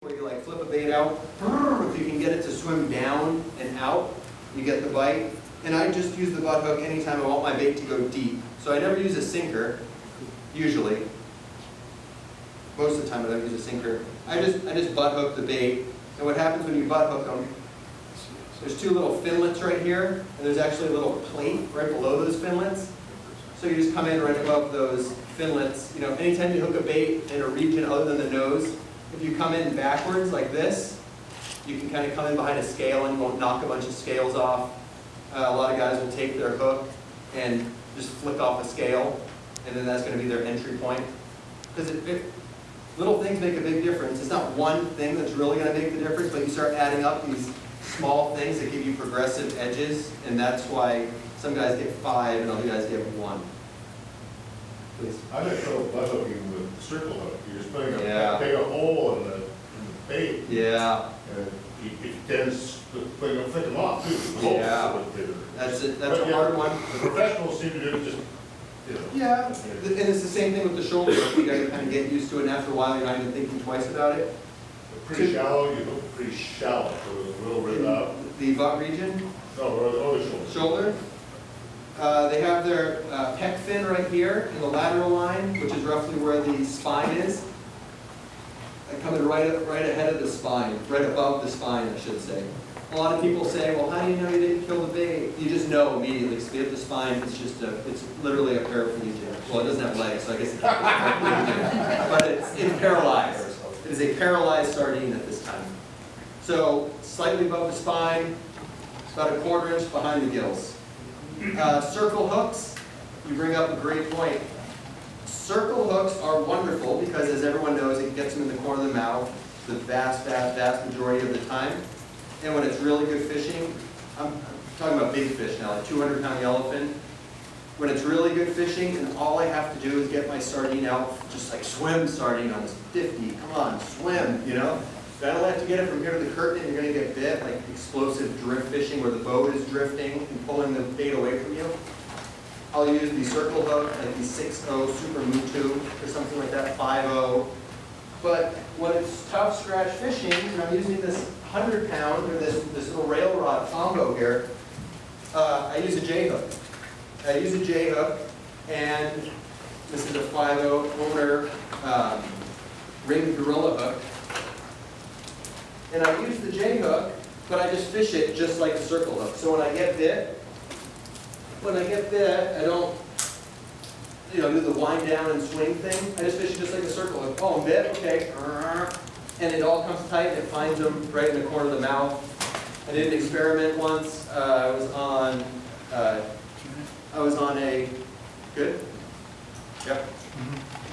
where you like flip a bait out, if you can get it to swim down and out, you get the bite. And I just use the butt hook anytime I want my bait to go deep. So I never use a sinker, usually. Most of the time I don't use a sinker. I just butt hook the bait. And what happens when you butt hook them, there's two little finlets right here, and there's actually a little plate right below those finlets. So you just come in right above those finlets. You know, anytime you hook a bait in a region other than the nose, if you come in backwards like this, you can kind of come in behind a scale and you won't knock a bunch of scales off. A lot of guys will take their hook and just flick off a scale, and then that's going to be their entry point. Because little things make a big difference. It's not one thing that's really going to make the difference, but you start adding up these small things that give you progressive edges, and that's why some guys get 5 and other guys get 1. Please. I just throw butt hooking with the circle hook. You're just putting Yeah. a hole in the bait. Yeah. And it tends to flick them off too. Yeah. That's a hard one. The professionals seem to do it just, you know. Yeah, and it's the same thing with the shoulder hook. You got to kind of get used to it, and after a while you're not even thinking twice about it. Pretty shallow, you hook pretty shallow, so a little bit up. The butt region? No, or the other shoulder. Shoulder. They have their pec fin right here in the lateral line, which is roughly where the spine is. They're coming right ahead of the spine, right above the spine, I should say. A lot of people say, well, how do you know you didn't kill the bait? You just know immediately. Because if you hit the spine, it's literally a paraplegia. Well, it doesn't have legs, so I guess it's not paraplegia. But it's paralyzed. It is a paralyzed sardine at this time. So slightly above the spine, about a 1/4 inch behind the gills. Circle hooks, you bring up a great point. Circle hooks are wonderful because, as everyone knows, it gets them in the corner of the mouth the vast majority of the time. And when it's really good fishing, I'm talking about big fish now, like 200-pound yellowfin. When it's really good fishing and all I have to do is get my sardine out, just like swim sardine on this 50, come on, swim, you know? I don't have to get it from here to the curtain and you're going to get bit, like explosive drift fishing where the boat is drifting and pulling the bait away from you. I'll use the circle hook, like the 6.0 Super Mutu or something like that, 5.0. But when it's tough scratch fishing, and I'm using this 100-pound or this little rail rod combo here, I use a J hook. I use a J hook, and this is a 5.0 owner ring gorilla hook. And I use the J hook, but I just fish it just like a circle hook. So when I get bit, I don't, do the wind down and swing thing. I just fish it just like a circle hook. Oh, I'm bit, okay. And it all comes tight and it finds them right in the corner of the mouth. I did an experiment once. I was on a, good? Yep.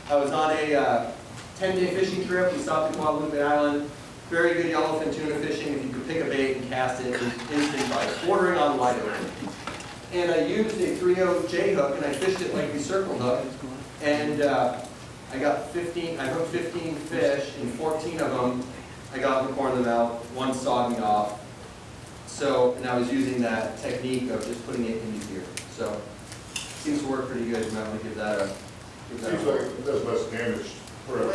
I was on a 10-day fishing trip. We stopped at Guadalupe Island. Very good yellowfin tuna fishing. If you could pick a bait and cast it, instant bite, bordering on wide open. And I used a 3.0 J hook and I fished it like the circle hook. And I got 15, I hooked 15 fish, and 14 of them I got in the corner of the mouth, one sawed me off. So, and I was using that technique of just putting it into here. So, seems to work pretty good. You might want to give that a. Seems like it does less damage for a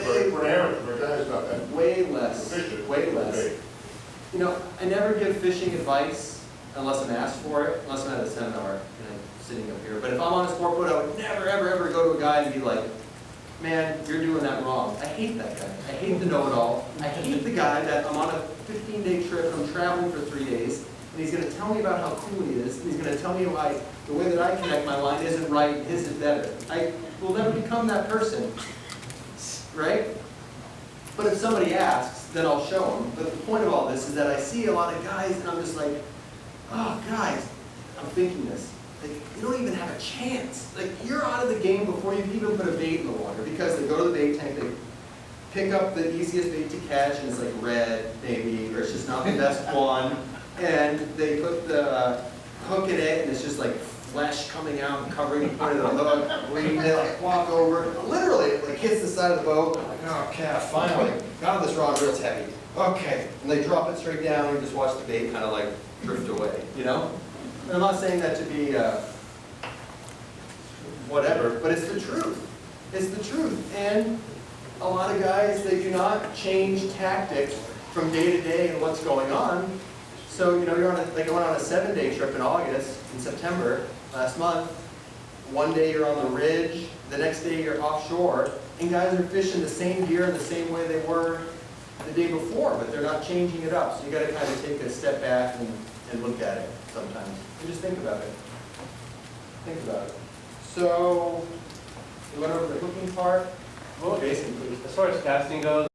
guy's not that. Way less. Way less. Okay. You know, I never give fishing advice unless I'm asked for it, unless I'm at a seminar and I'm sitting up here. But if I'm on a sport boat, I would never, ever go to a guy and be like, man, you're doing that wrong. I hate that guy. I hate the know-it-all. I hate the guy that I'm on a 15-day trip and I'm traveling for 3 days, and he's going to tell me about how cool he is, and he's going to tell me why the way that I connect my line isn't right, his is better. I will never become that person, right? But if somebody asks, then I'll show them. But the point of all this is that I see a lot of guys, and I'm just like, oh, guys, I'm thinking this. Like, you don't even have a chance. Like, you're out of the game before you can even put a bait in the water, because they go to the bait tank, they pick up the easiest bait to catch, and it's like red, maybe, or it's just not the best one, and they put the hook in it, and it's just like flesh coming out and covering the point of the hook, where they like walk over, literally, it like hits the side of the boat, like, oh, calf, finally, got this rod, it's heavy. Okay, and they drop it straight down, and you just watch the bait kind of like drift away, you know? And I'm not saying that to be whatever, but it's the truth. It's the truth. And a lot of guys, they do not change tactics from day to day and what's going on. So, you know, you're on like I went on a 7-day trip in August, in September, last month. One day you're on the ridge, the next day you're offshore, and guys are fishing the same gear the same way they were the day before, but they're not changing it up. So you got to kind of take a step back and look at it sometimes. And just think about it. Think about it. So, we went over the hooking part. Well, Basically. as far as casting goes,